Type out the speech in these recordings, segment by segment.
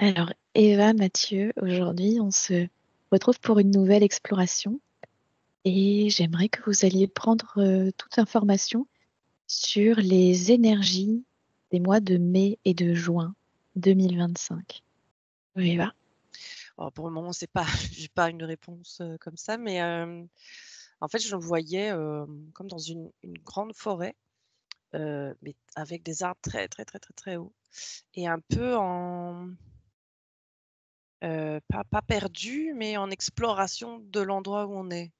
Alors, Eva, Mathieu, aujourd'hui, on se retrouve pour une nouvelle exploration et j'aimerais que vous alliez prendre toute information sur les énergies des mois de mai et de juin 2025. Eva. Alors pour le moment, c'est pas j'ai pas une réponse, comme ça, mais en fait, je le voyais, comme dans une grande forêt, mais avec des arbres très, très, très, très, très hauts et un peu en, pas perdu, mais en exploration de l'endroit où on est.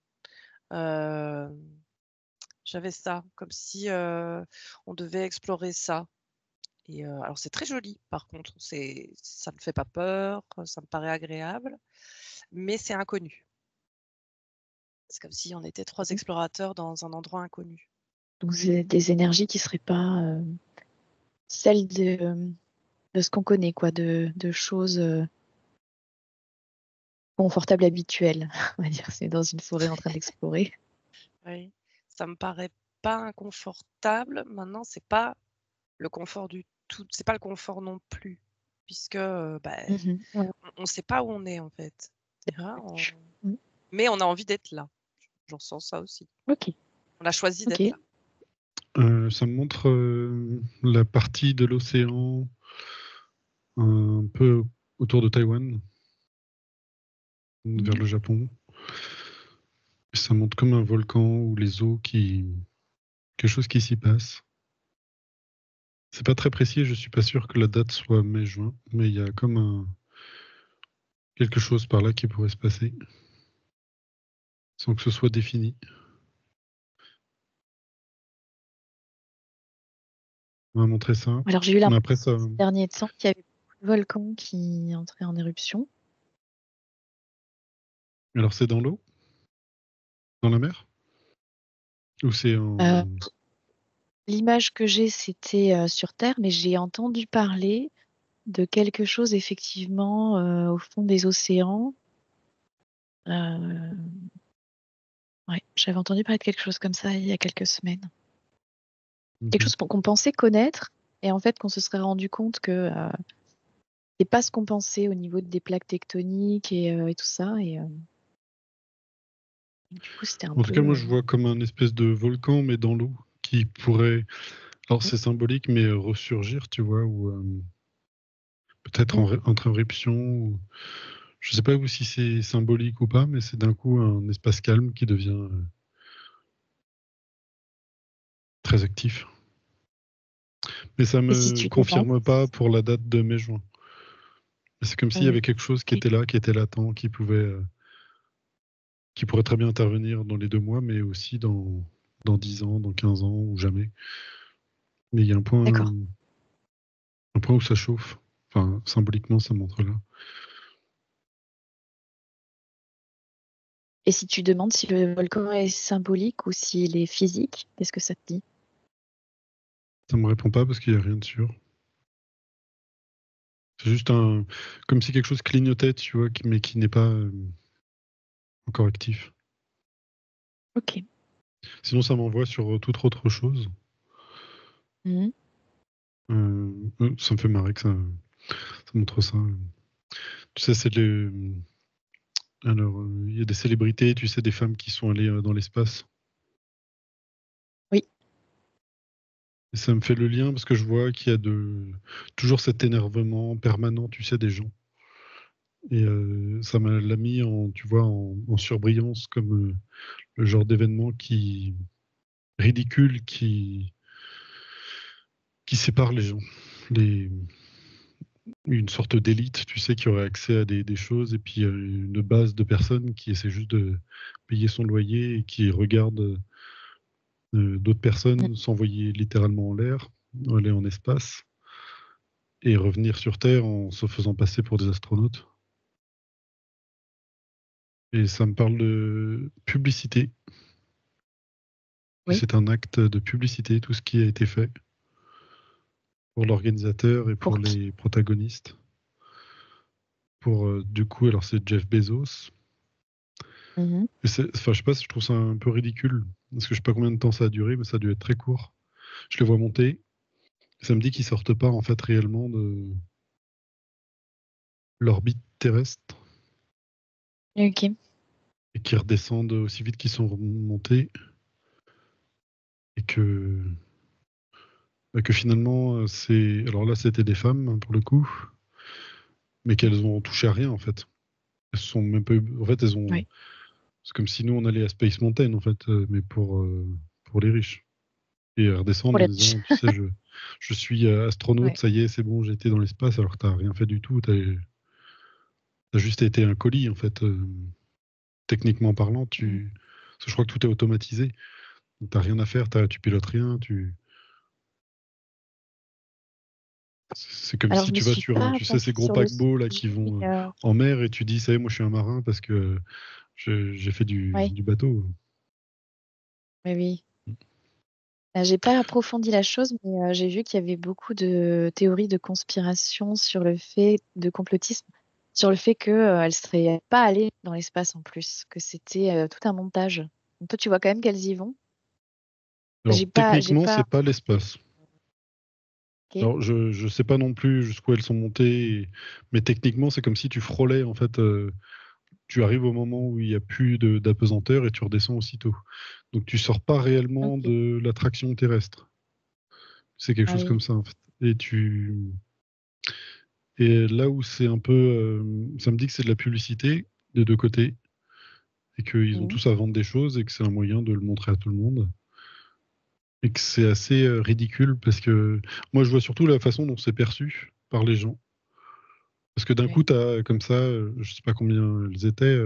Hem, J'avais ça, comme si, on devait explorer ça et alors c'est très joli par contre, ça me fait pas peur, ça me paraît agréable, mais c'est inconnu. C'est comme si on était 3 Mhm. explorateurs dans un endroit inconnu. Donc, c'est des énergies qui ne seraient pas celles de ce qu'on connaît, quoi, de choses confortables, habituelles. On va dire, c'est dans une forêt en train d'explorer. Oui, ça me paraît pas inconfortable. Maintenant, c'est pas le confort du tout, c'est pas le confort non plus puisque, Mhm. Ouais, on sait pas où on est en fait. c'est Hein, inconnu. Mhm. mais on a envie d'être là. J'en sens ça aussi. Ok, On a choisi ok. d'être là. Ça me montre la partie de l'océan un peu autour de Taïwan, vers Mhm. le Japon. Et ça montre comme un volcan ou les eaux quelque chose qui s'y passe. C'est pas très précis, je suis pas sûr que la date soit mai-juin, mais il y a comme quelque chose par là qui pourrait se passer, sans que ce soit défini. On va montrer ça. Alors, j'ai eu Mais l'impression après ça, ces derniers temps qu'il y avait beaucoup de volcans qui entraient en éruption. alors c'est dans l'eau, dans la mer, ou c'est en. Euh, L'image que j'ai, c'était sur Terre, mais j'ai entendu parler de quelque chose effectivement au fond des océans. Euh, ouais, j'avais entendu parler de quelque chose comme ça il y a quelques semaines. Quelque Ok. chose qu'on pensait connaître, et en fait qu'on se serait rendu compte que c'est pas ce qu'on pensait au niveau des plaques tectoniques et tout ça. Et du coup, c'était un En tout peu. cas, moi je vois comme un espèce de volcan, mais dans l'eau, qui pourrait. Alors c'est symbolique, mais ressurgir, tu vois, ou peut-être Mm. entre éruptions. Je sais pas si c'est symbolique ou pas, mais c'est d'un coup un espace calme qui devient très actif. Mais ça Et si me tu demandes, confirme pas pour la date de mai-juin. C'est comme s'il y avait quelque chose qui ok, était là, qui était latent, qui pourrait très bien intervenir dans les 2 mois, mais aussi dans 10 ans, dans 15 ans ou jamais. Mais il y a d'accord. un point où ça chauffe. Enfin, symboliquement, ça montre là. Et si tu demandes si le volcan est symbolique ou s'il est physique, qu'est-ce que ça te dit? Ça me répond pas parce qu'il y a rien de sûr. C'est juste comme si quelque chose clignotait, tu vois, mais qui n'est pas encore actif. Ok. Sinon, ça m'envoie sur toute autre chose. Mhm. Ça me fait marrer que ça montre ça. Tu sais, alors, il y a des célébrités, tu sais, des femmes qui sont allées dans l'espace. Oui. Et ça me fait le lien parce que je vois qu'il y a toujours cet énervement permanent, tu sais, des gens. Et ça l'a mis tu vois, en surbrillance comme le genre d'événement ridicule qui sépare les gens. Les, une sorte d'élite, tu sais, qui aurait accès à des choses, et puis une base de personnes qui essaient juste de payer son loyer et qui regardent d'autres Mm. personnes s'envoyer littéralement en l'air, aller en espace, et revenir sur Terre en se faisant passer pour des astronautes. Et ça me parle de publicité. Et Oui. c'est un acte de publicité, tout ce qui a été fait pour l'organisateur et pour Pour qui? les protagonistes. Pour du coup, alors c'est Jeff Bezos. Mhm. Enfin, je sais pas, je trouve ça un peu ridicule. Parce que je sais pas combien de temps ça a duré, mais ça a dû être très court. Je les vois monter. Ça me dit qu'ils sortent pas en fait réellement l'orbite terrestre Ok. et qui redescendent aussi vite qu'ils sont remontés et que finalement, alors là, c'était des femmes hein, pour le coup, mais qu'elles ont touché à rien en fait. Elles sont même pas, en fait, elles ont. Oui. C'est comme si nous on allait à Space Mountain en fait, mais pour les riches. Et redescendre Pour en les riches. disant, tu sais, je suis astronaute, Ouais. ça y est, c'est bon, j'ai été dans l'espace, alors que t'as rien fait du tout, t'as juste été un colis en fait. Techniquement parlant, Mm. parce que je crois que tout est automatisé. Donc t'as rien à faire, tu pilotes rien, c'est comme Alors, si je me tu vas suis sur pas tu sais, ces penchée gros sur le paquebots là qui sujet. vont en mer et tu dis, ça y est, moi je suis un marin parce que j'ai fait Ouais, du bateau. mais oui. J'ai pas approfondi la chose, mais j'ai vu qu'il y avait beaucoup de théories de conspiration sur le fait de complotisme, sur le fait que elles seraient pas allées dans l'espace en plus, que c'était tout un montage. Donc toi, tu vois quand même qu'elles y vont. Alors J'ai techniquement, pas. c'est pas l'espace. Ok, Alors je sais pas non plus jusqu'où elles sont montées, mais techniquement, c'est comme si tu frôlais en fait. Tu arrives au moment où il n'y a plus d'apesanteur et tu redescends aussitôt. Donc tu sors pas réellement ok. de l'attraction terrestre. C'est quelque Ah chose oui. comme ça en fait. Et là où c'est un peu, ça me dit que c'est de la publicité des deux côtés et qu'ils ont Mhm. tous à vendre des choses et que c'est un moyen de le montrer à tout le monde et que c'est assez ridicule parce que moi je vois surtout la façon dont c'est perçu par les gens. Parce que d'un coup, Ouais. tu as comme ça, je sais pas combien elles étaient,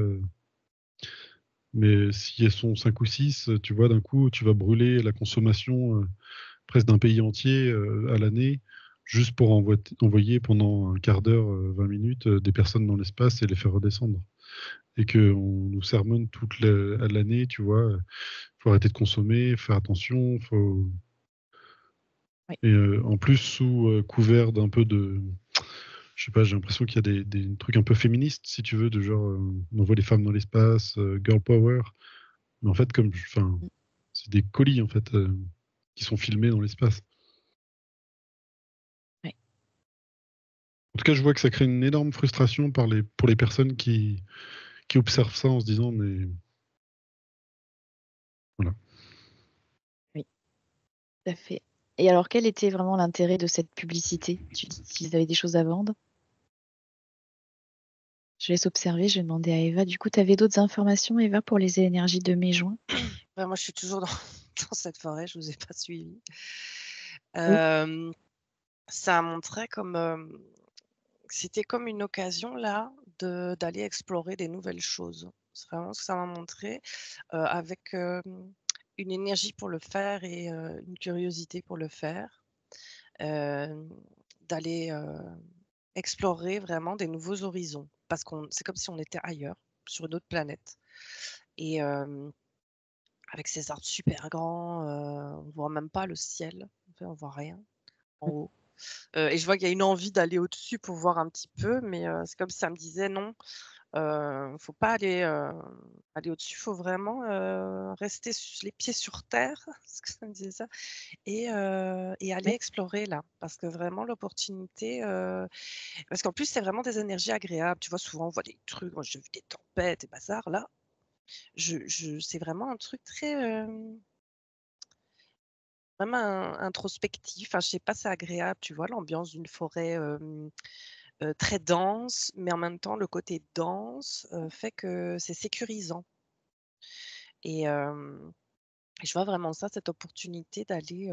mais si elles sont 5 ou 6, tu vois, d'un coup, tu vas brûler la consommation presque d'un pays entier à l'année, juste pour envoyer pendant un quart d'heure, 20 minutes, des personnes dans l'espace et les faire redescendre. Et qu'on nous sermonne à l'année, tu vois, faut arrêter de consommer, faire attention, faut... Ouais. Et en plus, sous couvert d'un peu de... Je sais pas, j'ai l'impression qu'il y a des trucs un peu féministes, si tu veux, de genre, on envoie les femmes dans l'espace, girl power. Mais en fait, enfin, Mm. c'est des colis, en fait, qui sont filmés dans l'espace. Ouais. En tout cas, je vois que ça crée une énorme frustration pour les personnes qui observent ça en se disant, mais voilà. Oui, tout à fait. Et alors, quel était vraiment l'intérêt de cette publicité? Tu dis qu'ils avaient des choses à vendre. Je laisse observer, je vais demander à Eva. Du coup, tu avais d'autres informations, Eva, pour les énergies de mai-juin? Ouais, moi, je suis toujours dans, dans cette forêt, je vous ai pas suivi. Oui. Ça montrait comme c'était comme une occasion là d'aller explorer des nouvelles choses. C'est vraiment ce que ça m'a montré, avec une énergie pour le faire et une curiosité pour le faire. Euh, D'aller explorer vraiment des nouveaux horizons parce qu'on c'est comme si on était ailleurs, sur une autre planète. Et avec ces arbres super grands, on voit même pas le ciel, en fait, on voit rien en haut. Et je vois qu'il y a une envie d'aller au-dessus pour voir un petit peu, mais c'est comme si ça me disait: «Non, faut pas aller au-dessus, faut vraiment, rester les pieds sur terre», parce que ça me disait ça et aller Ouais. explorer là. Parce que vraiment l'opportunité, parce qu'en plus c'est vraiment des énergies agréables. Tu vois, souvent on voit des trucs, moi j'ai vu des tempêtes et bazar. Là, je c'est vraiment un truc très, vraiment introspectif. Enfin, je sais pas, c'est agréable, tu vois? L'ambiance d'une forêt, très dense, mais en même temps, le côté dense, fait que c'est sécurisant et je vois vraiment ça, cette opportunité d'aller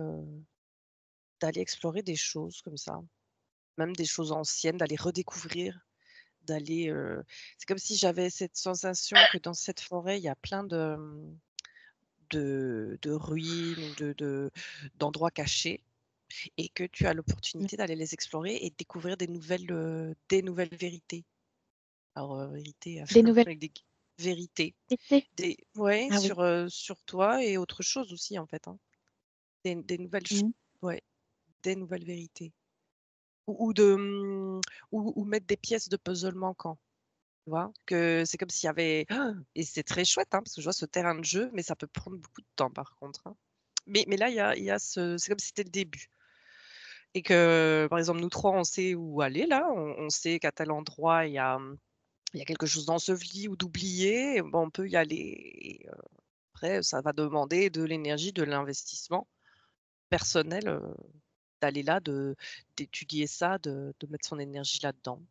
explorer des choses comme ça, même des choses anciennes, d'aller redécouvrir, d'aller, c'est comme si j'avais cette sensation que dans cette forêt, il y a plein de ruines ou d'endroits cachés et que tu as Mm. l'opportunité d'aller les explorer et de découvrir des nouvelles vérités. Alors, vérité Des nouvelles avec des gu vérités, idées? des ouais, Ah oui. sur toi et autre chose aussi, en fait, hein. Des nouvelles ch Mhm. Ouais, des nouvelles vérités ou de, ou mettre des pièces de puzzle manquants, tu vois? Que c'est comme s'il y avait et c'est très chouette, hein, parce que je vois ce terrain de jeu, mais ça peut prendre beaucoup de temps par contre, hein. Mais là, il y a ce c'est comme si c'était le début. Et que, par exemple, nous 3 on sait où aller là, on sait qu'à tel endroit, il y a quelque chose d'enseveli ou d'oublié, bon, on peut y aller et après ça va demander de l'énergie, de l'investissement personnel, d'aller là, d'étudier ça, de mettre son énergie là-dedans.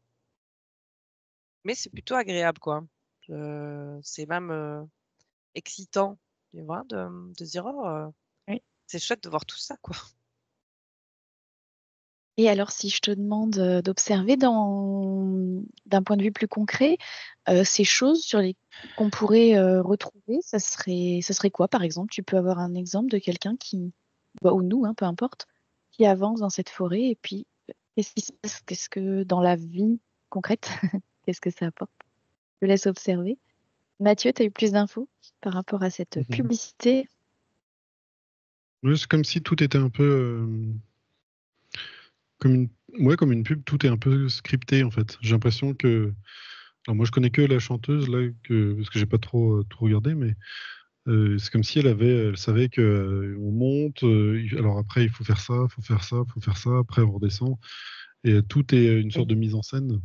Mais c'est plutôt agréable, quoi. C'est même, excitant, tu vois? De se dire: «Oh, Oui. c'est chouette de voir tout ça, quoi». Et alors si je te demande, d'observer d'un point de vue plus concret, ces choses qu'on pourrait, retrouver, ça serait quoi par exemple? Tu peux avoir un exemple de quelqu'un qui bah, ou nous, hein, peu importe, qui avance dans cette forêt et puis, qu'est-ce qui se passe? Qu'est-ce que dans la vie concrète, qu'est-ce que ça apporte? Je te laisse observer. Mathieu, tu as eu plus d'infos par rapport à cette Mhm. publicité? Ouais, c'est comme si tout était un peu comme comme une pub, tout est un peu scripté en fait. J'ai l'impression que, alors moi je connais que la chanteuse là, parce que j'ai pas trop regardé, mais c'est comme si elle savait que on monte, alors après il faut faire ça, faut faire ça, faut faire ça, après on redescend, et tout est une sorte Oui. de mise en scène.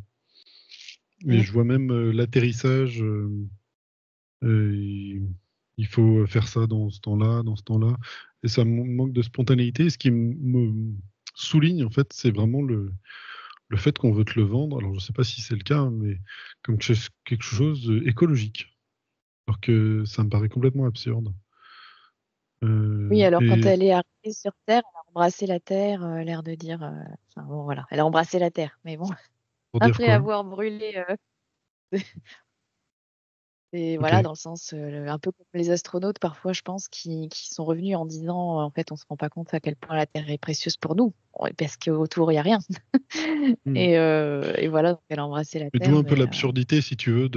Et Mmh. je vois même l'atterrissage. Il, il faut faire ça dans ce temps-là, dans ce temps-là. Et ça manque de spontanéité. Et ce qui me souligne, en fait, c'est vraiment le fait qu'on veut te le vendre. Alors, je ne sais pas si c'est le cas, hein, mais comme quelque chose d'écologique. Alors que ça me paraît complètement absurde. Oui, alors quand Et elle est arrivée sur terre, elle a embrassé la terre, l'air de dire, enfin bon voilà, elle a embrassé la terre, mais bon, pour dire après quoi? avoir brûlé, et Ok. voilà dans le sens, un peu comme les astronautes parfois je pense qui sont revenus en disant: «En fait on se rend pas compte à quel point la terre est précieuse pour nous, ouais, parce qu'autour il y a rien» Hmm. et voilà donc elle a embrassé la Mais tu vois terre un peu mais l'absurdité, si tu veux,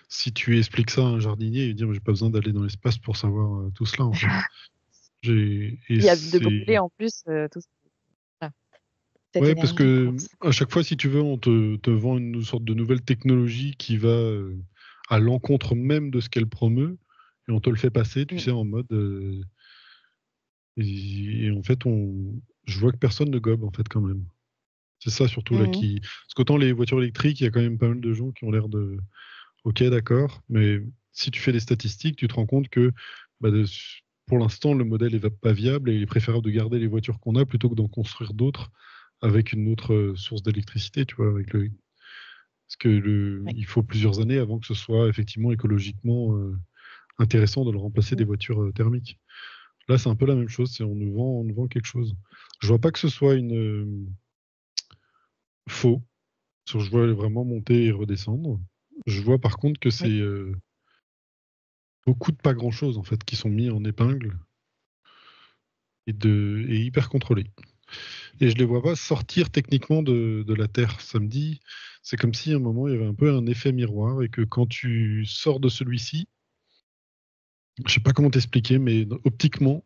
si tu expliques ça à un jardinier, il va dire, j'ai pas besoin d'aller dans l'espace pour savoir tout cela, en fait. Et il y a de brûler c'est en plus, tout voilà, cette Ouais, parce énergie pour que ça. à chaque fois, si tu veux, on te vend une sorte de nouvelle technologie qui va à l'encontre même de ce qu'elle promeut, et on te le fait passer, tu Mmh. sais, en mode. Et en fait, je vois que personne ne gobe, en fait, quand même. C'est ça surtout là Mmh. qui. Parce qu'autant les voitures électriques, il y a quand même pas mal de gens qui ont l'air de. Ok, d'accord, mais si tu fais des statistiques, tu te rends compte que bah, pour l'instant, le modèle est pas viable et il est préférable de garder les voitures qu'on a plutôt que d'en construire d'autres avec une autre source d'électricité, tu vois, parce que Oui. il faut plusieurs années avant que ce soit effectivement écologiquement intéressant de le remplacer des Mmh. voitures thermiques. Là, c'est un peu la même chose, on nous vend quelque chose. Je vois pas que ce soit une faux. Je vois vraiment monter et redescendre. Je vois par contre que c'est Oui. beaucoup de pas grand-chose en fait qui sont mis en épingle et hyper contrôlés. Et je les vois pas sortir techniquement de la Terre. Ça me dit, c'est comme si à un moment il y avait un peu un effet miroir et que quand tu sors de celui-ci, je sais pas comment t'expliquer, mais optiquement,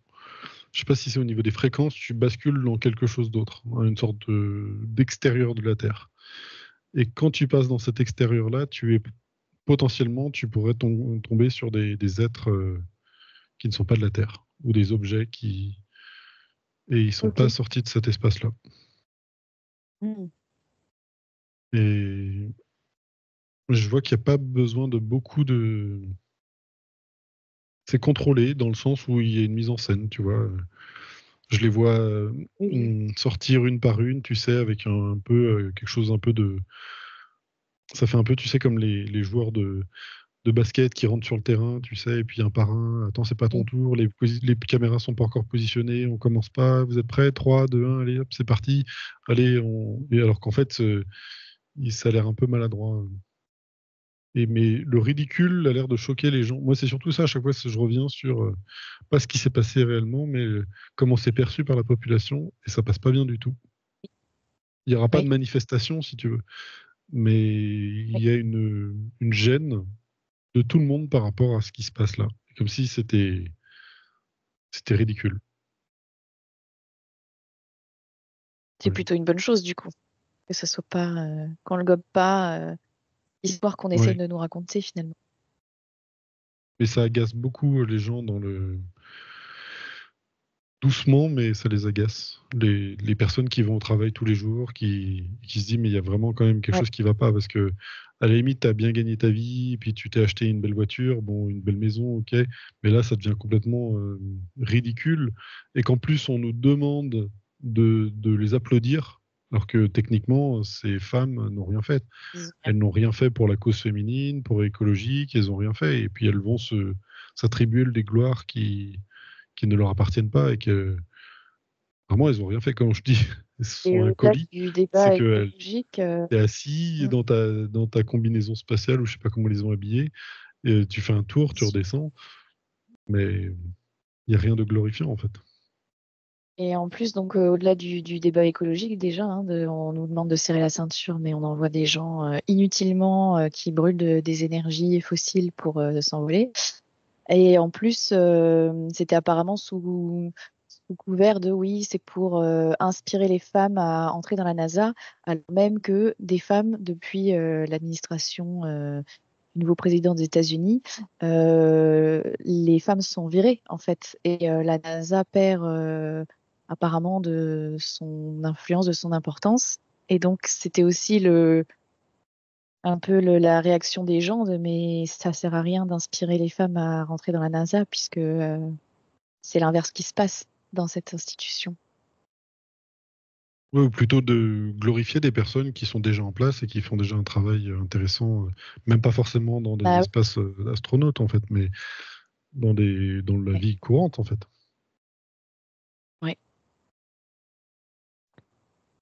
je sais pas si c'est au niveau des fréquences, tu bascules dans quelque chose d'autre, hein, une sorte d'extérieur de la Terre. Et quand tu passes dans cet extérieur-là, potentiellement, tu pourrais tomber sur des êtres qui ne sont pas de la Terre ou des objets et ils sont pas OK. sortis de cet espace-là. Mmh. Et je vois qu'il n'y a pas besoin de beaucoup de. C'est contrôlé dans le sens où il y a une mise en scène, tu vois. Je les vois Oui, oui. sortir une par une, tu sais, avec un peu quelque chose un peu de. Ça fait un peu, tu sais, comme les joueurs de basket qui rentrent sur le terrain, tu sais, et puis un par un, attends, c'est pas ton Oui. tour, les caméras sont pas encore positionnées, on commence pas, vous êtes prêts? 3, 2, 1, allez, hop, c'est parti. Allez, Et alors qu'en fait, ça a l'air un peu maladroit. Mais le ridicule a l'air de choquer les gens. Moi, c'est surtout ça, à chaque fois, je reviens sur pas ce qui s'est passé réellement, mais comment c'est perçu par la population, et ça passe pas bien du tout. Il n'y aura pas de Oui. manifestation, si tu veux, mais il Oui. y a une gêne de tout le monde par rapport à ce qui se passe là. Comme si c'était ridicule. C'est Ouais. plutôt une bonne chose du coup, que ça soit pas, qu'on le gobe pas, l'histoire qu'on essaye Ouais. de nous raconter finalement. Mais ça agace beaucoup les gens doucement, mais ça les agace. Les personnes qui vont au travail tous les jours, qui se disent, mais il y a vraiment quand même quelque Ouais. chose qui va pas, parce que à la limite, tu as bien gagné ta vie, puis tu t'es acheté une belle voiture, bon, une belle maison, ok, mais là, ça devient complètement ridicule, et qu'en plus, on nous demande de les applaudir, alors que techniquement, ces femmes n'ont rien fait. Ils ont rien Elles n'ont rien fait pour la cause féminine, pour l'écologie, elles n'ont rien fait, et puis elles vont s'attribuer des gloires qui ne leur appartiennent pas et que vraiment elles ont rien fait, comme je dis. Elles Et sont un au-delà colis. du C'est débat que écologique, tu es assis mmh, dans ta combinaison spatiale ou je sais pas comment ils les ont habillés. Et tu fais un tour, tu redescends, mais il n'y a rien de glorifiant en fait. et en plus, donc, au-delà du débat écologique, déjà, hein, on nous demande de serrer la ceinture, mais on envoie des gens inutilement qui brûlent des énergies fossiles pour s'envoler. Et en plus, c'était apparemment sous couvert de oui, c'est pour inspirer les femmes à entrer dans la NASA, alors même que des femmes, depuis l'administration du nouveau président des États-Unis, les femmes sont virées, en fait. Et la NASA perd apparemment de son influence, de son importance. Et donc, c'était aussi un peu la réaction des gens de mais ça sert à rien d'inspirer les femmes à rentrer dans la NASA puisque c'est l'inverse qui se passe dans cette institution. Ouais, ou plutôt de glorifier des personnes qui sont déjà en place et qui font déjà un travail intéressant, même pas forcément dans des Ah espaces astronautes en fait, mais dans la oui, vie courante en fait. ouais.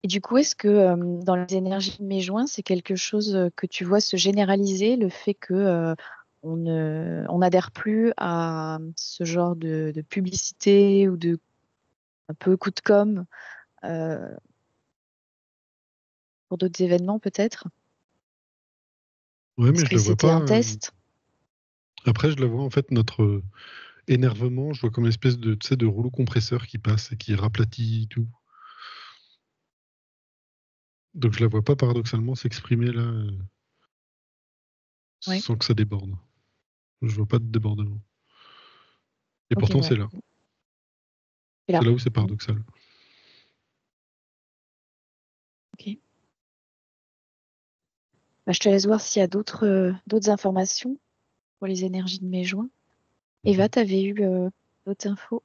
Et du coup, est-ce que dans les énergies de mes-joints, c'est quelque chose que tu vois se généraliser, le fait que on n'adhère plus à ce genre de publicité ou de un peu coup de com' euh, pour d'autres événements peut-être? Ouais, Est-ce mais je que le vois c'était pas. un test? Après, je le vois en fait notre énervement, je vois comme une espèce de, tu sais, de rouleau compresseur qui passe et qui raplatit tout. Donc je la vois pas paradoxalement s'exprimer là Oui, sans que ça déborde. Je vois pas de débordement. Et ok, pourtant ouais. c'est là. Et C'est là, là où c'est mm, paradoxal. ok. Bah, je te laisse voir s'il y a d'autres informations pour les énergies de mes joints. Eva, Mhm. tu avais eu d'autres infos?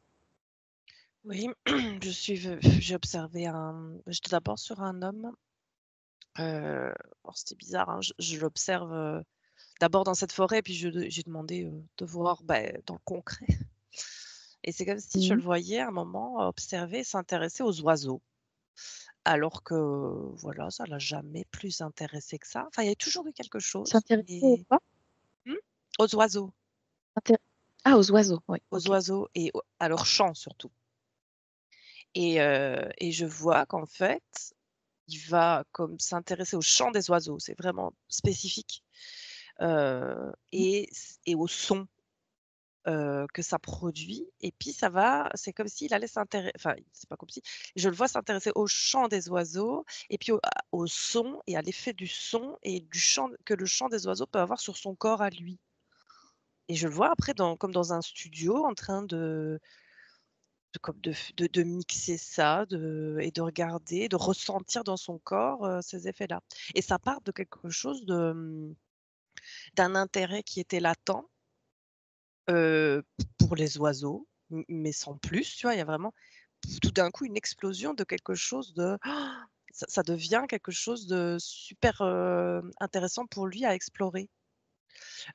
Oui, j'ai observé j'étais d'abord sur un homme. Alors c'était bizarre, hein, je l'observe d'abord dans cette forêt, puis j'ai demandé de voir dans le concret. Et c'est comme si je Mhm. le voyais à un moment observer, s'intéresser aux oiseaux. Alors que voilà, ça l'a jamais plus intéressé que ça. Enfin, il y a toujours eu quelque chose, S'intéresser au mais quoi? Mmh? Aux oiseaux, Intér- Ah, aux oiseaux, oui, aux ok. oiseaux et à leur chant surtout. Et je vois qu'en fait, il va comme s'intéresser au chant des oiseaux, c'est vraiment spécifique, Mhm. et au son, que ça produit et puis c'est comme s'il allait s'intéresser. Enfin, c'est pas comme si, je le vois s'intéresser au chant des oiseaux et puis au son et à l'effet du son et du chant que le chant des oiseaux peut avoir sur son corps à lui. Et je le vois après comme dans un studio en train de mixer ça, et de regarder, de ressentir dans son corps, ces effets-là. Et ça part de quelque chose d'un intérêt qui était latent, heu, pour les oiseaux, mais sans plus, tu vois? Il y a vraiment tout d'un coup une explosion de quelque chose de ça devient quelque chose de super, intéressant pour lui à explorer,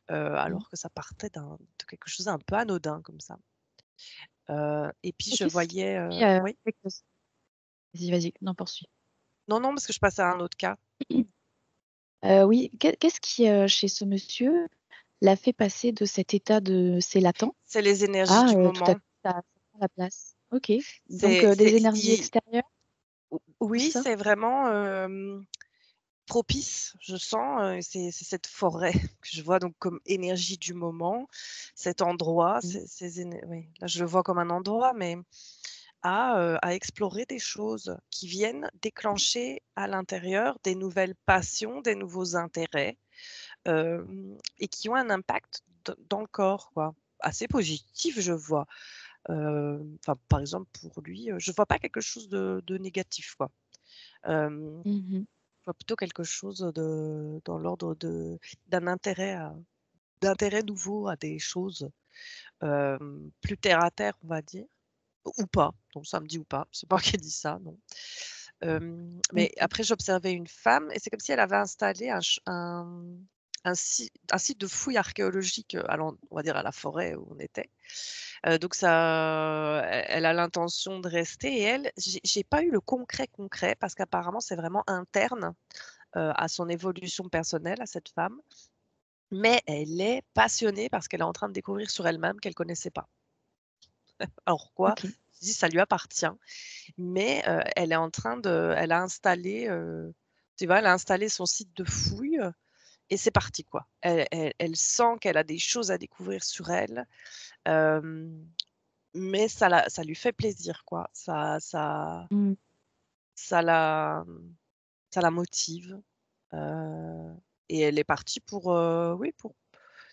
Mhm. alors que ça partait de quelque chose d'un peu anodin comme ça. Et puis Et je qu'est-ce qui voyais, oui? fait que vas-y, vas-y, non, poursuis. Non, non, parce que je passais à un autre cas. Oui, qu'est-ce qui, chez ce monsieur, l'a fait passer de cet état de c'est latent C'est les énergies à du tout à moment. coup, ça prend la place? Ok. Donc, C'est des énergies i extérieures, tout Oui, ça? c'est vraiment, propice, je sens, c'est cette forêt que je vois donc comme énergie du moment, cet endroit, Mhm. oui, là je le vois comme un endroit, mais à explorer des choses qui viennent déclencher à l'intérieur des nouvelles passions, des nouveaux intérêts, et qui ont un impact dans le corps, quoi. Assez positif, je vois. Enfin, par exemple, pour lui, je vois pas quelque chose de négatif, quoi. Je Mmh. vois plutôt quelque chose dans l'ordre d'un d'intérêt nouveau à des choses, plus terre à terre, on va dire, ou pas. Donc ça me dit ou pas, c'est pas moi qui ai dit ça, non. Mais OK. après j'observais une femme et c'est comme si elle avait installé un site de fouilles archéologiques, on va dire à la forêt où on était. Donc ça elle a l'intention de rester et elle, j'ai pas eu le concret parce qu'apparemment c'est vraiment interne, à son évolution personnelle à cette femme. Mais elle est passionnée parce qu'elle est en train de découvrir sur elle-même qu'elle connaissait pas. Alors quoi? OK. Je dis: «Ça lui appartient», mais elle a installé, tu vois, elle a installé son site de fouilles, et c'est parti, quoi. Elle sent qu'elle a des choses à découvrir sur elle, hem, mais ça lui fait plaisir, quoi. Mmh. Ça la, ça la motive, heu et elle est partie pour, oui, pour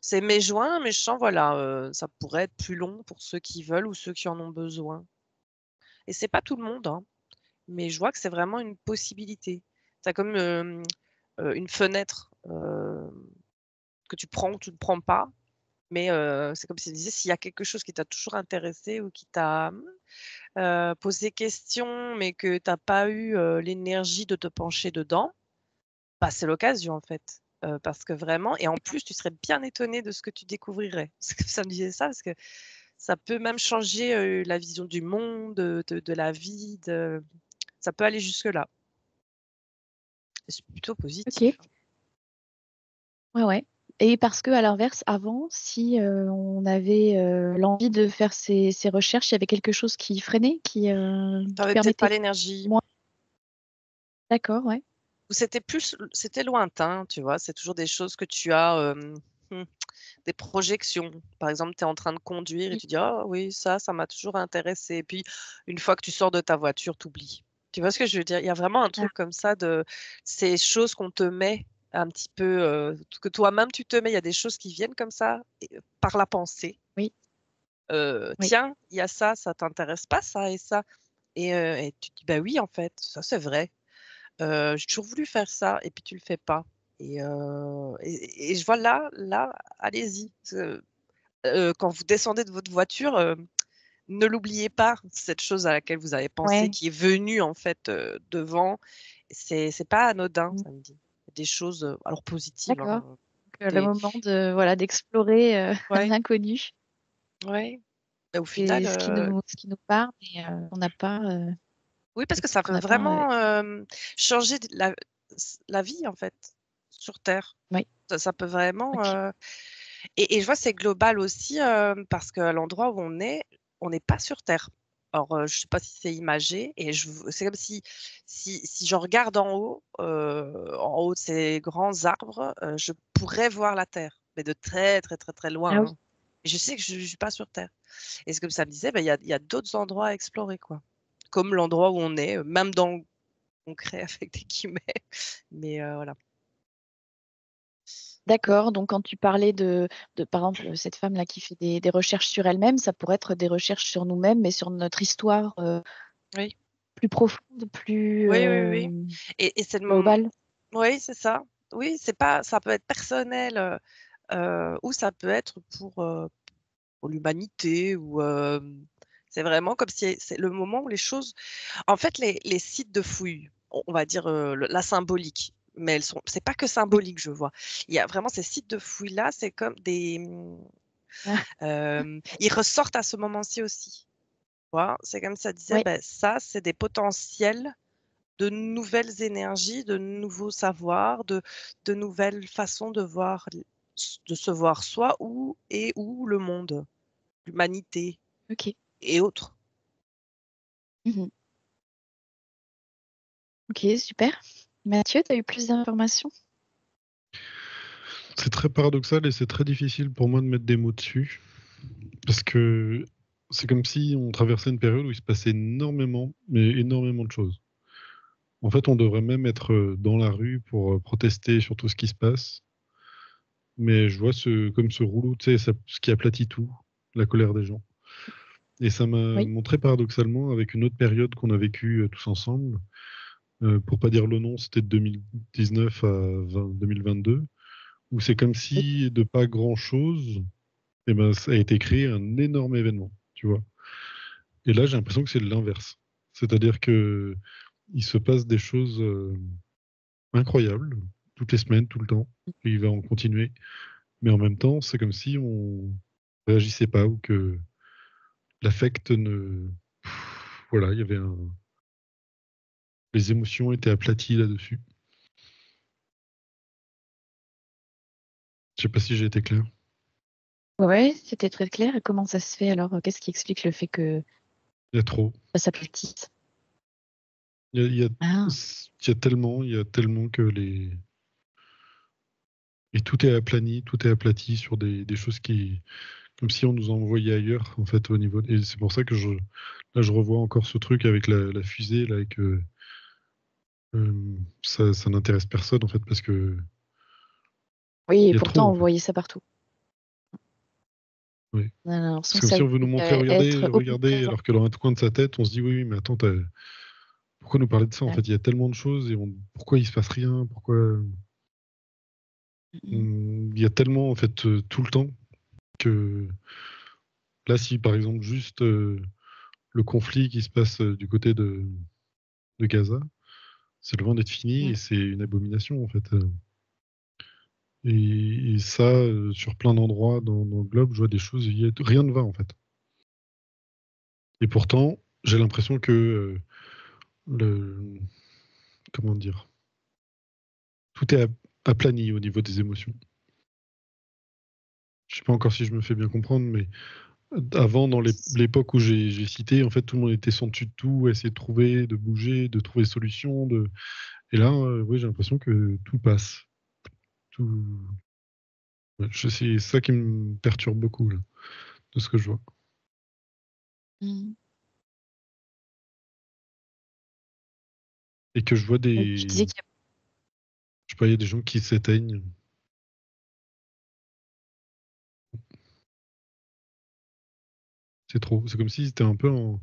c'est mai-juin, mais je sens, voilà, ça pourrait être plus long pour ceux qui veulent ou ceux qui en ont besoin et c'est pas tout le monde, hein, mais je vois que c'est vraiment une possibilité. C'est comme, une fenêtre, que tu prends ou tu ne prends pas, mais c'est comme s'il disait s'il y a quelque chose qui t'a toujours intéressé ou qui t'a, posé question, mais que tu as pas eu, l'énergie de te pencher dedans, bah, c'est l'occasion, en fait. Parce que vraiment et en plus, tu serais bien étonné de ce que tu découvrirais. C'est comme ça me disait ça, parce que ça peut même changer, la vision du monde, de la vie, ça peut aller jusque-là et c'est plutôt OK. positif, hein. Ouais, ouais, et parce qu'à l'inverse, avant, si, on avait, l'envie de faire ces recherches, il y avait quelque chose qui freinait, Tu qui avais peut-être pas permettait l'énergie moins. D'accord, ouais. ou c'était lointain, tu vois? C'est toujours des choses que tu as, mmh, des projections. Par exemple, tu es en train de conduire et Mmh. tu dis: «Ah oui, ça m'a toujours intéressé» et puis une fois que tu sors de ta voiture, tu oublies. Tu vois ce que je veux dire? Il y a vraiment un Ah, truc comme ça de ces choses qu'on te met un petit peu, que toi-même tu te mets. Il y a des choses qui viennent comme ça et par la pensée. oui, oui. «Tiens, il y a ça, ça t'intéresse pas ça et ça?» et tu te dis: «Bah oui, en fait, ça c'est vrai. J'ai toujours voulu faire ça» et puis tu le fais pas et je vois là, allez-y, quand vous descendez de votre voiture, ne l'oubliez pas, cette chose à laquelle vous avez pensé, Ouais. qui est venue en fait, devant. C'est pas anodin, Mmh. ça me dit. Des choses, alors positives, D'accord. hein, Donc, le des moment de voilà, d'explorer, ouais, l'inconnu, ouais et au et final, ce qui nous parle, et on n'a pas, oui, parce que ça qu'on peut n'a pas, vraiment, changer de la vie en fait, sur terre. oui, Ça peut vraiment, OK. et je vois c'est global aussi, parce qu'à l'endroit où on n'est pas sur terre. Alors, je sais pas si c'est imagé et c'est comme si je regarde en haut de ces grands arbres, je pourrais voir la terre, mais de très, très, très, très loin, Ah oui, hein. Et je sais que je suis pas sur terre et c'est comme ça me disait, bah, il y a d'autres endroits à explorer, quoi. Comme l'endroit où on est, même dans le concret avec des guillemets, mais voilà. d'accord, donc quand tu parlais de par exemple, cette femme-là qui fait des recherches sur elle-même, ça pourrait être des recherches sur nous-mêmes, mais sur notre histoire, Oui. plus profonde, plus, Oui, oui, oui et c'est le globale? oui, c'est ça. Oui, c'est pas ça peut être personnel, ou ça peut être pour l'humanité ou c'est vraiment comme si c'est le moment où les choses en fait, les sites de fouilles, on va dire, le la symbolique, mais c'est pas que Oui. symbolique, je vois. Il y a vraiment ces sites de fouilles-là, c'est comme Ah, ils ressortent à ce moment-ci aussi, tu vois? C'est comme ça disait, oui, ben ça, c'est des potentiels de nouvelles énergies, de nouveaux savoirs, de nouvelles façons de voir de se voir soi ou le monde, l'humanité OK. et autres. Mmh. OK, super. Mathieu, tu as eu plus d'informations? C'est très paradoxal et c'est très difficile pour moi de mettre des mots dessus. Parce que c'est comme si on traversait une période où il se passait énormément, mais énormément de choses. En fait, on devrait même être dans la rue pour protester sur tout ce qui se passe. Mais je vois comme ce rouleau, tu sais, ce qui aplatit tout, la colère des gens. Et ça m'a Oui. montré paradoxalement avec une autre période qu'on a vécue tous ensemble. Pour pas dire le nom, c'était de 2019 à 2022, où c'est comme Oui. si de pas grand-chose, eh ben, ça a été créé un énorme événement, tu vois. Et là, j'ai l'impression que c'est l'inverse. C'est-à-dire que il se passe des choses incroyables toutes les semaines, tout le temps, et il va en continuer. Mais en même temps, c'est comme si on réagissait pas ou que l'affect ne. Voilà, il y avait un. Les émotions étaient aplaties là-dessus. Je sais pas si j'ai été clair. Ouais, c'était très clair. Et comment ça se fait alors? Qu'est-ce qui explique le fait que Il y a trop. ça s'aplatisse? Il y a, il y a- Ah, il y a tellement que les. Et tout est aplani, tout est aplati sur des choses qui. Comme si on nous envoyait ailleurs, en fait, au niveau. Et c'est pour ça que là, je revois encore ce truc avec la fusée, là, et que ça n'intéresse personne, en fait, parce que oui, et il y a trop, pourtant en on fait. voyait ça partout. Oui. On a l'impression C'est que comme ça si on veut nous montrer, allait regardez, être regardez, omniprésent. alors que dans un coin de sa tête, on se dit, oui, oui, mais attends, pourquoi nous parler de ça, en fait? Ouais. Il y a tellement de choses, et pourquoi il se passe rien? Pourquoi. Mhm. Il y a tellement, en fait, tout le temps, que là, si, par exemple, juste le conflit qui se passe du côté de Gaza, c'est loin d'être fini, Mm. et c'est une abomination, en fait. Et ça, sur plein d'endroits dans le globe, je vois des choses, rien ne va en fait. Et pourtant, j'ai l'impression que le, comment dire, tout est aplani au niveau des émotions. Je sais pas encore si je me fais bien comprendre, mais avant, dans l'époque où j'ai cité, en fait, tout le monde était sans dessus de tout, essayer de trouver, de bouger, de trouver des solutions. Et là, oui, j'ai l'impression que tout passe. Tout. Ouais, c'est ça qui me perturbe beaucoup, là, de ce que je vois. Mm. Et que je vois Et tu des. disais qu'il y Je sais pas, il y a des gens qui s'éteignent. C'est trop. C'est comme si c'était un peu en.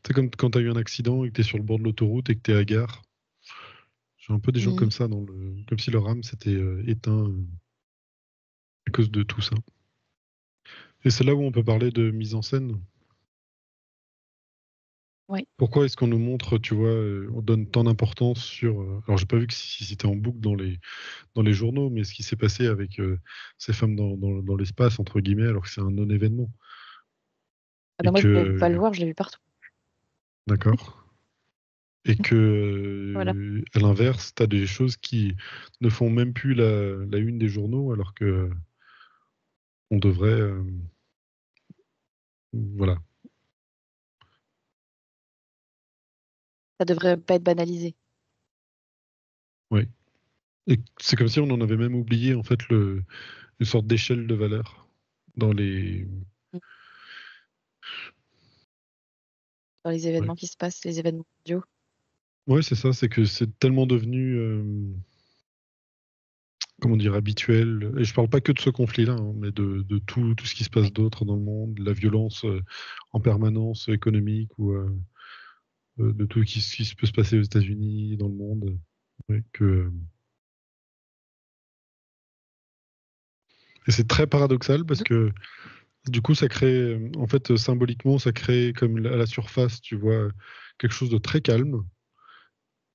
C'est comme quand tu as eu un accident et que tu es sur le bord de l'autoroute et que tu es à gare. J'ai un peu des a... gens comme Mm. ça, comme si leur âme s'était éteint à cause de tout ça. Et c'est là où on peut parler de mise en scène. Ouais. Pourquoi est-ce qu'on nous montre, tu vois, on donne tant d'importance sur. Alors, j'ai pas vu que si c'était en boucle dans les journaux, mais ce qui s'est passé avec ces femmes dans l'espace, entre guillemets, alors que c'est un non-événement. Ah Et bah moi, je ne pouvais pas le que. voir, je l'ai vu partout. D'accord. Et que, Voilà. à l'inverse, tu as des choses qui ne font même plus la une des journaux, alors que on devrait. Voilà. Ça devrait pas être banalisé. Oui. Et c'est comme si on en avait même oublié, en fait, une sorte d'échelle de valeur dans les. Mm. Dans les Ouais, événements qui se passent, les événements mondiaux. ouais, c'est ça, c'est que c'est tellement devenu. Comment dire, habituel. Et je parle pas que de ce conflit-là, hein, mais de tout ce qui se passe Ouais. d'autre dans le monde, de la violence en permanence économique ou de tout ce qui peut se passer aux États-Unis, dans le monde. Ouais, et c'est très paradoxal parce Donc, que du coup, ça crée, en fait, symboliquement, ça crée comme à la surface, tu vois, quelque chose de très calme.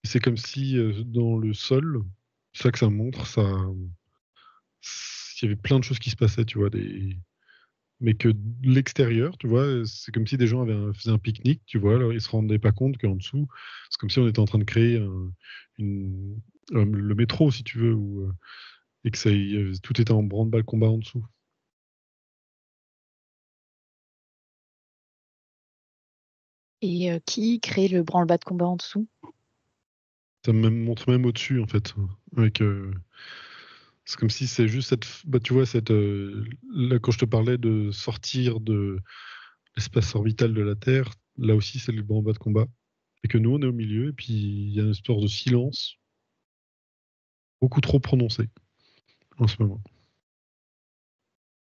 Et c'est comme si dans le sol, c'est ça que ça montre, il y avait plein de choses qui se passaient, tu vois, mais que de l'extérieur, tu vois, c'est comme si des gens faisaient un pique-nique, tu vois, alors ils se rendaient pas compte qu'en dessous, c'est comme si on était en train de créer une, le métro, si tu veux, et que tout était en branle-bas combat en dessous. et qui crée le branle-bas de combat en dessous? Ça me montre même au-dessus, en fait. Avec, c'est comme si c'est juste bah, tu vois, là, quand je te parlais de sortir de l'espace orbital de la Terre, là aussi, c'est le branle-bas de combat. Et que nous, on est au milieu, et puis il y a une espèce de silence beaucoup trop prononcé en ce moment.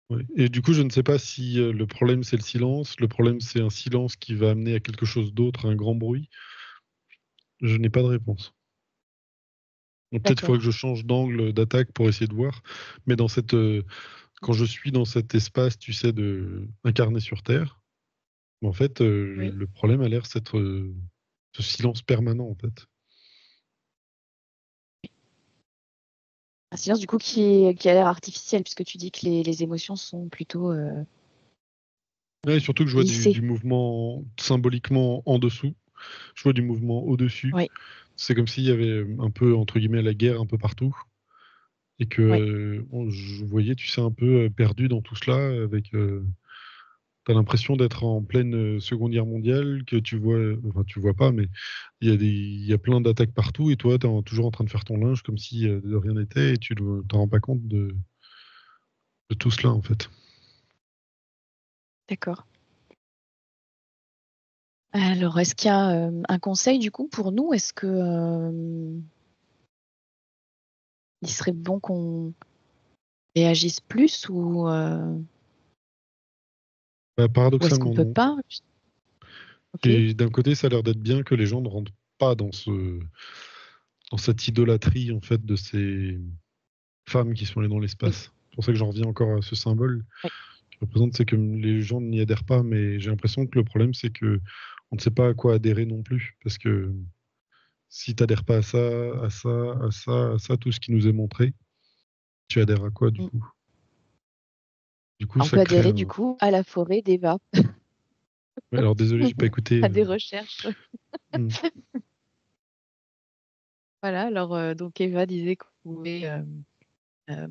Ouais. Et du coup, je ne sais pas si le problème c'est le silence, le problème c'est un silence qui va amener à quelque chose d'autre, un grand bruit. Je n'ai pas de réponse. Donc, peut-être il faudrait que D'accord. je change d'angle d'attaque pour essayer de voir. Mais quand je suis dans cet espace, tu sais, incarné sur Terre, en fait, Oui. le problème a l'air d'être ce silence permanent, en fait. Un silence du coup qui a l'air artificiel puisque tu dis que les émotions sont plutôt Ouais, et surtout que je vois du lissées. mouvement symboliquement en dessous. Je vois du mouvement au-dessus. Oui, C'est comme s'il y avait un peu, entre guillemets, la guerre un peu partout. Et que oui. je voyais, tu sais, un peu perdu dans tout cela. T'as l'impression d'être en pleine Seconde Guerre mondiale, que tu vois, enfin, tu vois pas, mais il y a plein d'attaques partout. Et toi, tu es toujours en train de faire ton linge comme si de rien n'était. Et tu t'en rends pas compte de tout cela, en fait. D'accord. Alors, est-ce qu'il y a un conseil du coup pour nous? Est-ce que il serait bon qu'on réagisse plus ou est-ce qu'on Paradoxalement, peut non. pas? Ok. Et d'un côté, ça a l'air d'être bien que les gens ne rentrent pas dans cette idolâtrie en fait de ces femmes qui sont allées dans Oui, l'espace. C'est pour ça que j'en reviens encore à ce symbole oui, qui représente, c'est que les gens n'y adhèrent pas, mais j'ai l'impression que le problème, c'est que on ne sait pas à quoi adhérer non plus, parce que si tu n'adhères pas à ça, à ça, à ça, à ça, tout ce qui nous est montré, tu adhères à quoi du Mm. coup? Du coup, On ça peut crée adhérer du un. coup à la forêt d'Eva, Ouais, alors désolé, j'ai pas écouté. à des recherches. Hmm. Voilà. Alors donc Eva disait qu'on pouvait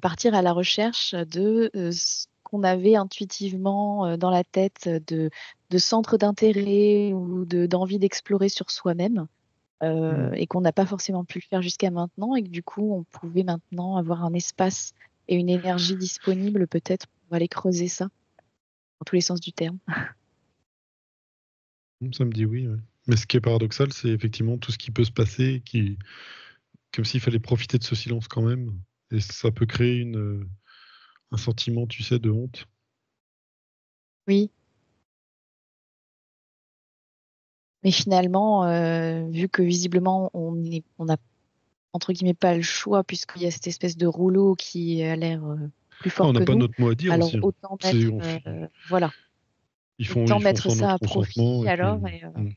partir à la recherche de ce qu'on avait intuitivement dans la tête de centres d'intérêt ou d'envie d'explorer sur soi-même. Hmm. Et qu'on n'a pas forcément pu le faire jusqu'à maintenant et que du coup on pouvait maintenant avoir un espace et une énergie disponible peut-être pour aller creuser ça dans tous les sens du terme. Ça me dit oui, ouais. Mais ce qui est paradoxal, c'est effectivement tout ce qui peut se passer, comme s'il fallait profiter de ce silence quand même. Et ça peut créer un sentiment, tu sais, de honte. Oui, mais finalement, vu que visiblement on n'a entre guillemets pas le choix puisqu'il y a cette espèce de rouleau qui a l'air plus Ah, on fort n'a que pas nous, notre mot à dire alors aussi, hein. autant mettre voilà, autant Ils font mettre sans ça notre à consentement. profit Et puis, alors et hmm.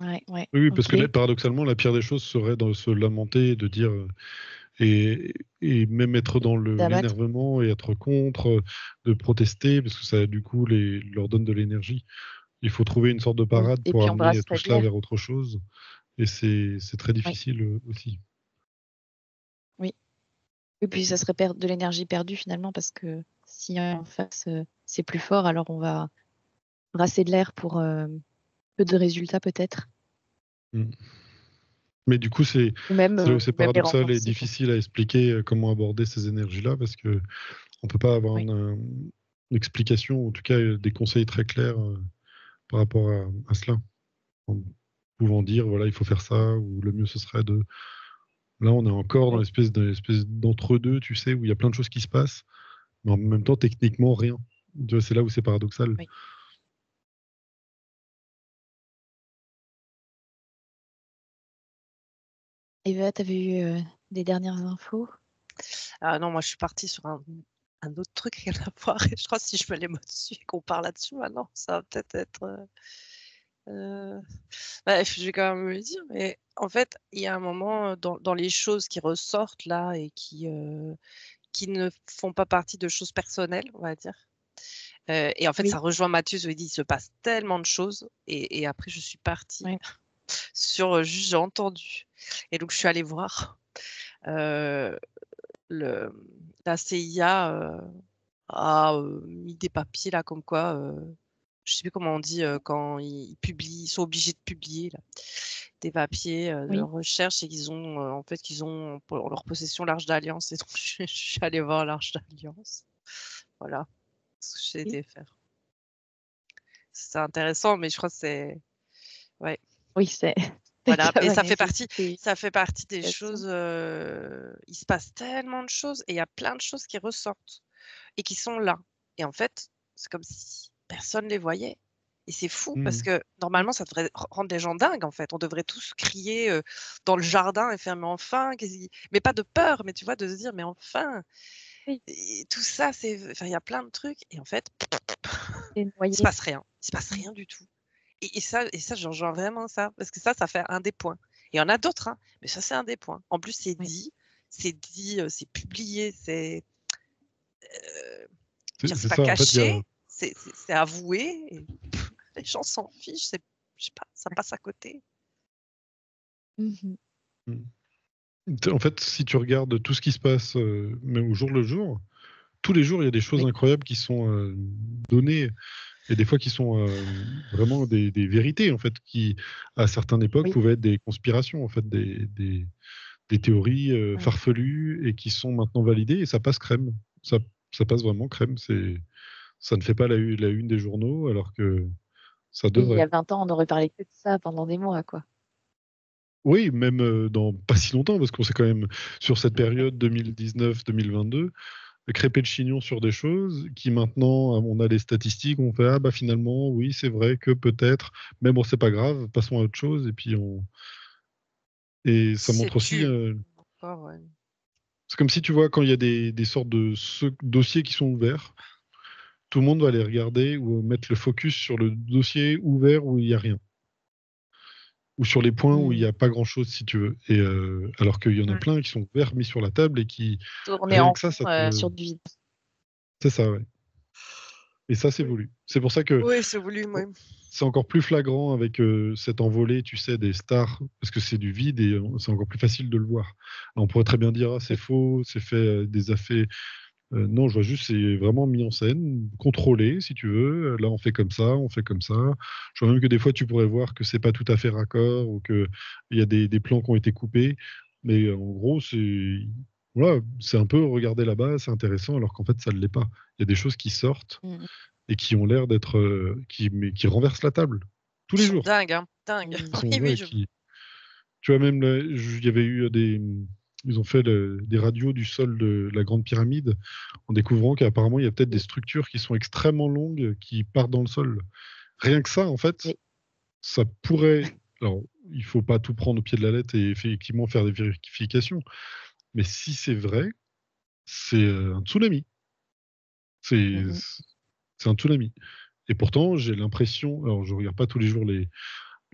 ouais, ouais, Oui, oui, parce ok. que là, paradoxalement, la pire des choses serait de se lamenter, de dire, et même être dans D'abattre. l'énervement et être contre, de protester, parce que ça, du coup, leur donne de l'énergie. Il faut trouver une sorte de Oui, parade et pour puis on amener tout brasserait de cela vers l'air. autre chose. Et c'est très Oui, difficile aussi. oui. Et puis ça serait perdre de l'énergie perdue finalement parce que si en face c'est plus fort, alors on va brasser de l'air pour peu de résultats peut-être, Mm. Mais du coup, c'est là où c'est ou même les paradoxal et renforcer quoi. difficile à expliquer comment aborder ces énergies-là, parce que on peut pas avoir Oui, une explication, ou en tout cas des conseils très clairs par rapport à cela. En pouvant dire, voilà, il faut faire ça, ou le mieux ce serait de. Là, on est encore dans oui. l'espèce d'entre-deux, tu sais, où il y a plein de choses qui se passent, mais en même temps, techniquement, rien. Tu vois, c'est là où c'est paradoxal. Oui. Eva, t'avais eu des dernières infos? Ah non, moi je suis partie sur un autre truc, rien à voir. Et je crois que si je mets les mots dessus et qu'on parle là-dessus maintenant, ça va peut-être être. Bah, je vais quand même me le dire, mais en fait, il y a un moment dans les choses qui ressortent là et qui ne font pas partie de choses personnelles, on va dire. Et en fait, ça Oui, rejoint Mathieu, je lui ai dit, il se passe tellement de choses. Et après, je suis partie oui, sur juste j'ai entendu. Et donc, je suis allée voir. Euh, le, la CIA a mis des papiers là, comme quoi, je sais plus comment on dit quand ils publient, ils sont obligés de publier là, des papiers de oui. recherche et qu'ils ont en fait qu'ils ont pour leur possession l'Arche d'Alliance. Et donc, je suis allée voir l'Arche d'Alliance. Voilà ce que j'ai Oui, été faire. C'est intéressant, mais je crois que c'est ouais. oui, c'est Voilà, ça mais va nécessiter ça fait partie des une action. choses. Il se passe tellement de choses et il y a plein de choses qui ressortent. et qui sont là. Et en fait, c'est comme si personne les voyait. Et c'est fou parce Mmh. que normalement, ça devrait rendre les gens dingues, en fait. On devrait tous crier dans le jardin et faire mais enfin, mais pas de peur, mais tu vois, de se dire mais enfin. Oui, Et tout ça, enfin, il y a plein de trucs et en fait, c'est il se noyé. passe rien. Il se passe rien du tout. Et ça, j'en rejoins vraiment ça parce que ça fait un des points. Il y en a d'autres, hein, mais ça, c'est un des points. En plus, Oui. c'est publié, c'est C'est pas ça, en fait, il y a caché, c'est avoué et les gens s'en fichent, je sais pas, ça passe à côté. Mmh. en fait, si tu regardes tout ce qui se passe, même au jour le jour, tous les jours, il y a des choses Oui. incroyables qui sont données et des fois qui sont vraiment des vérités, en fait, qui, à certaines époques, Oui. pouvaient être des conspirations, en fait, des théories Ouais. farfelues et qui sont maintenant validées et ça passe crème. Ça passe vraiment crème. Ça ne fait pas la une des journaux alors que ça Et il y devrait. a 20 ans, on aurait parlé que de ça pendant des mois, quoi. Oui, même dans pas si longtemps, parce qu'on s'est quand même, sur cette période 2019-2022, crêpé le chignon sur des choses qui maintenant, on a les statistiques, on fait ah bah finalement, oui, c'est vrai que peut-être, mais bon, c'est pas grave, passons à autre chose. Et ça montre aussi, Sais-tu encore, ouais. c'est comme si tu vois, quand il y a des sortes de dossiers qui sont ouverts, tout le monde va les regarder ou mettre le focus sur le dossier ouvert où il n'y a rien. Ou sur les points où il n'y Mmh. a pas grand-chose, si tu veux. Et alors qu'il y en a Mmh. plein qui sont ouverts, mis sur la table et qui, Tourner rien en que ça, rond, sur du vide. c'est ça, ouais. Et ça, c'est Oui. voulu. C'est pour ça que Oui, c'est voulu, oui. c'est encore plus flagrant avec cette envolée, tu sais, des stars, parce que c'est du vide et c'est encore plus facile de le voir. Alors, on pourrait très bien dire, ah, c'est Oui. faux, c'est fait des affaires. Non, je vois juste, c'est vraiment mis en scène, contrôlé, si tu veux. Là, on fait comme ça, on fait comme ça. Je vois même que des fois, tu pourrais voir que c'est pas tout à fait raccord ou qu'il y a des plans qui ont été coupés. Mais en gros, voilà, c'est un peu regarder là-bas, c'est intéressant, alors qu'en fait, ça ne l'est pas. Il y a des choses qui sortent Mmh. et qui ont l'air d'être, mais qui renversent la table tous Ils les sont jours. dingues, hein, dingues. Mmh. Qui sont, Oui, oui, ouais, tu vois, même, il y avait eu ils ont fait des radios du sol de la Grande Pyramide en découvrant qu'apparemment, il y a peut-être des Oui. structures qui sont extrêmement longues qui partent dans le sol. Rien que ça, en fait, Oui. ça pourrait. Alors, il faut pas tout prendre au pied de la lettre et effectivement faire des vérifications. Mais si c'est vrai, c'est un tsunami. C'est Mmh. c'est un tsunami. Et pourtant, j'ai l'impression, alors je regarde pas tous les jours les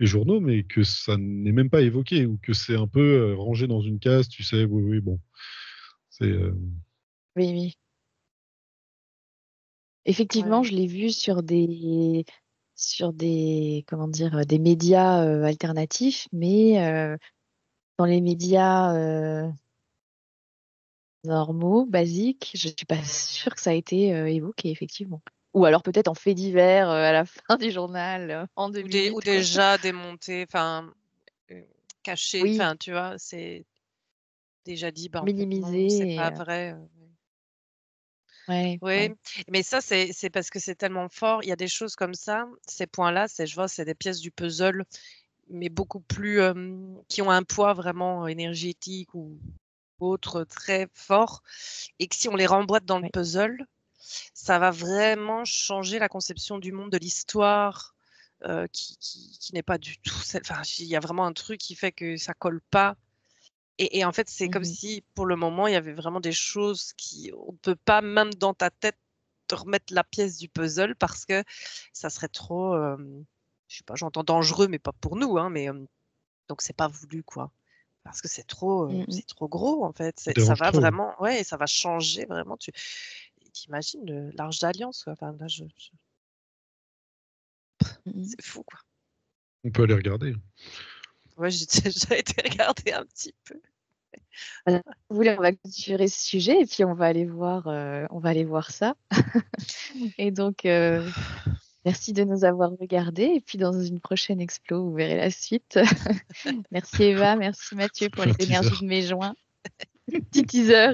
journaux, mais que ça n'est même pas évoqué ou que c'est un peu rangé dans une case, tu sais, oui, oui, bon. C'est. Oui, oui. Effectivement, Ouais. je l'ai vu sur des comment dire? Des médias, alternatifs, mais dans les médias, normaux, basiques, je suis pas sûre que ça a été, évoqué effectivement. Ou alors peut-être en fait divers, à la fin du journal, en 2 Ou minutes quoi. déjà démonté, enfin, heu, caché, Oui, enfin, tu vois? C'est déjà dit, bah, en fait, non, c'est minimisé et pas vrai, ouais, oui, ouais. mais ça, c'est parce que c'est tellement fort. Il y a des choses comme ça, ces points-là, je vois, c'est des pièces du puzzle, mais beaucoup plus, qui ont un poids vraiment énergétique ou autre très fort et que si on les remboîte dans le Ouais. puzzle, ça va vraiment changer la conception du monde, de l'histoire, qui n'est pas du tout celle, enfin, il y a vraiment un truc qui fait que ça colle pas et en fait, c'est comme Mmh. si, pour le moment, il y avait vraiment des choses qui on ne peut pas, même dans ta tête, te remettre la pièce du puzzle parce que ça serait trop, je sais pas, j'entends dangereux, mais pas pour nous, hein, mais donc c'est pas voulu, quoi. Parce que Mmh mh. c'est trop gros, en fait. Ça Ça dérange va trop. vraiment, ouais, ça va changer vraiment. Tu imagines l'Arche d'Alliance, quoi? Enfin, là, Mmh mh. c'est fou, quoi. On peut aller regarder. Ouais, j'ai déjà été regarder un petit peu. Voilà. Si vous voulez, on va clôturer ce sujet et puis on va aller voir ça et donc merci de nous avoir regardés et puis dans une prochaine explo, vous verrez la suite. Merci Eva, merci Mathieu Ça pour fait les un teaser. énergies de mes joints. Petit teaser.